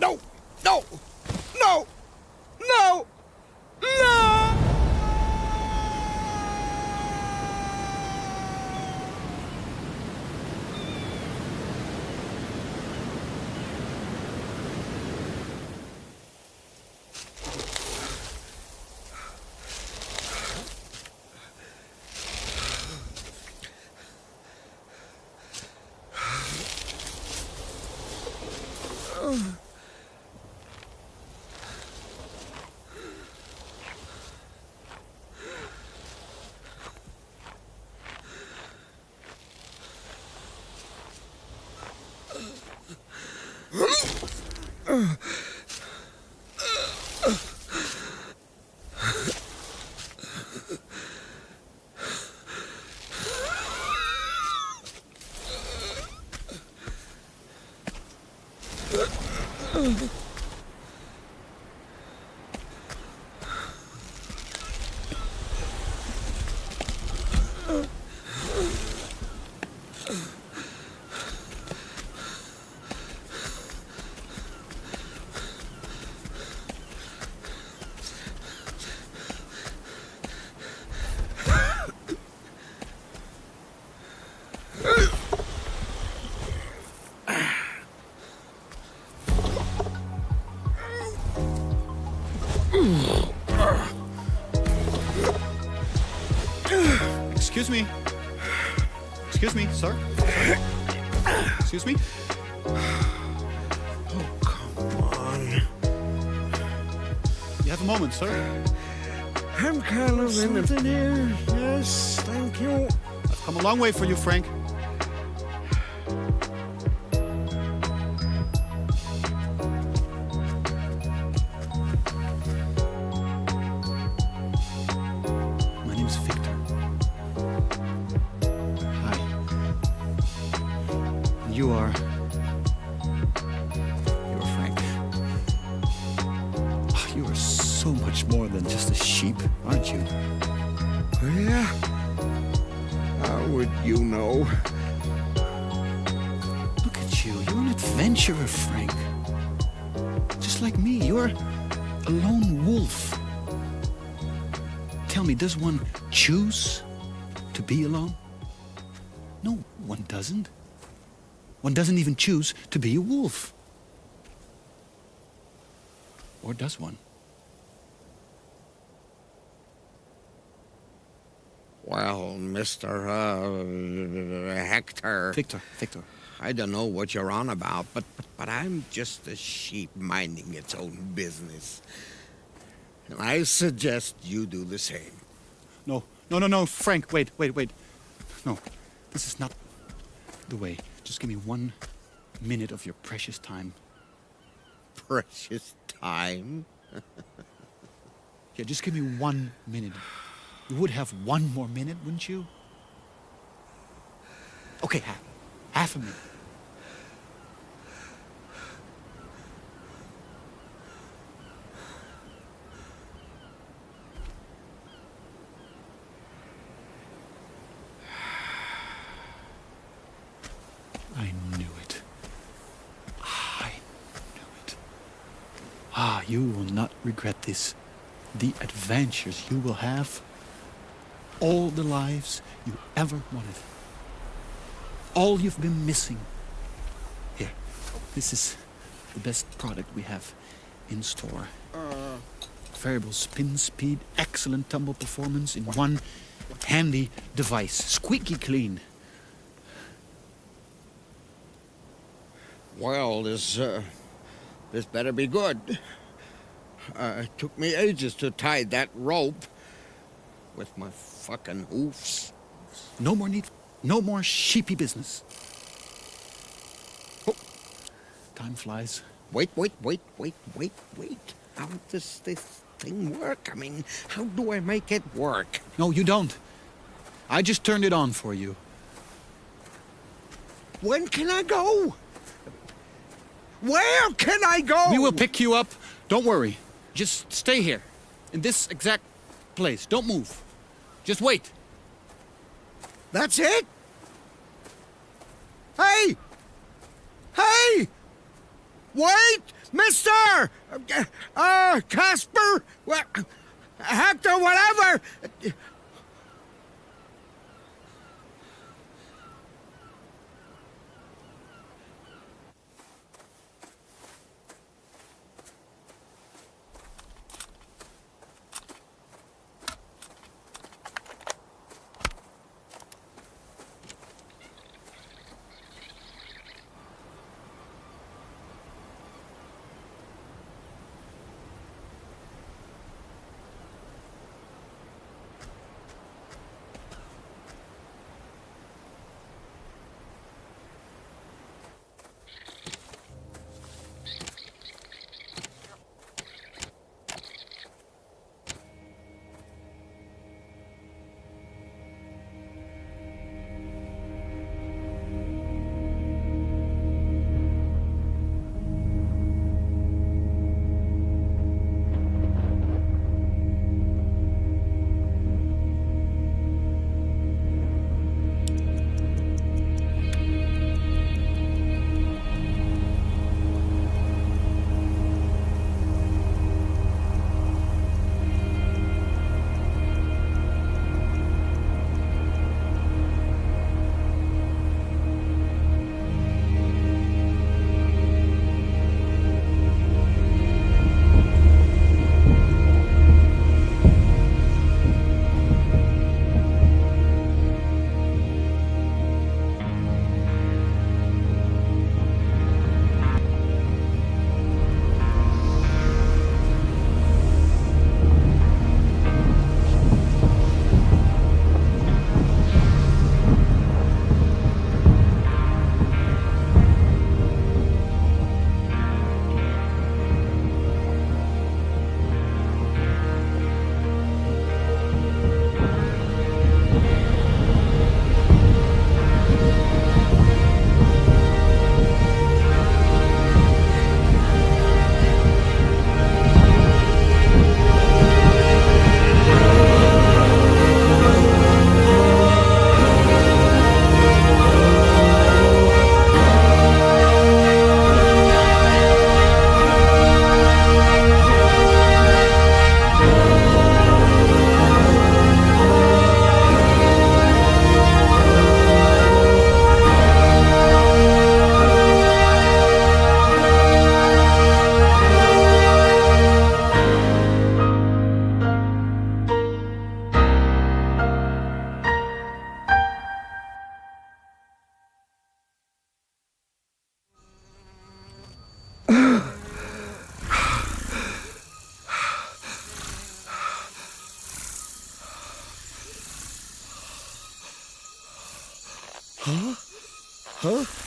No! No! No! No! No! Excuse me. Excuse me, sir. Excuse me. Oh, come on. You have a moment, sir. I'm kind of in it here. Yes, thank you. I've come a long way for you, Frank. My name's Victor. Hi. And you're Frank. Oh, you are so much more than just a sheep, aren't you? Oh, yeah? How would you know? Look at you. You're an adventurer, Frank. Just like me. You're a lone wolf. Tell me, does one choose to be alone? No, one doesn't. One doesn't even choose to be a wolf. Or does one? Well, Mr. Hector. Victor. I don't know what you're on about, but I'm just a sheep minding its own business. And I suggest you do the same. No, Frank, wait. No, this is not the way. Just give me 1 minute of your precious time. Precious time? Yeah, just give me 1 minute. You would have 1 more minute, wouldn't you? Okay, half a minute. I knew it. You will not regret this. The adventures you will have. All the lives you ever wanted. All you've been missing. Here, this is the best product we have in store. Variable spin speed, excellent tumble performance in one handy device. Squeaky clean. Well, this better be good. It took me ages to tie that rope with my fucking hoofs. No more sheepy business. Oh. Time flies. Wait. How does this thing work? I mean, how do I make it work? No, you don't. I just turned it on for you. When can I go? Where can I go? We will pick you up. Don't worry. Just stay here. In this exact place. Don't move. Just wait. That's it? Hey! Hey! Wait! Mister! Casper! Hector, whatever! Huh?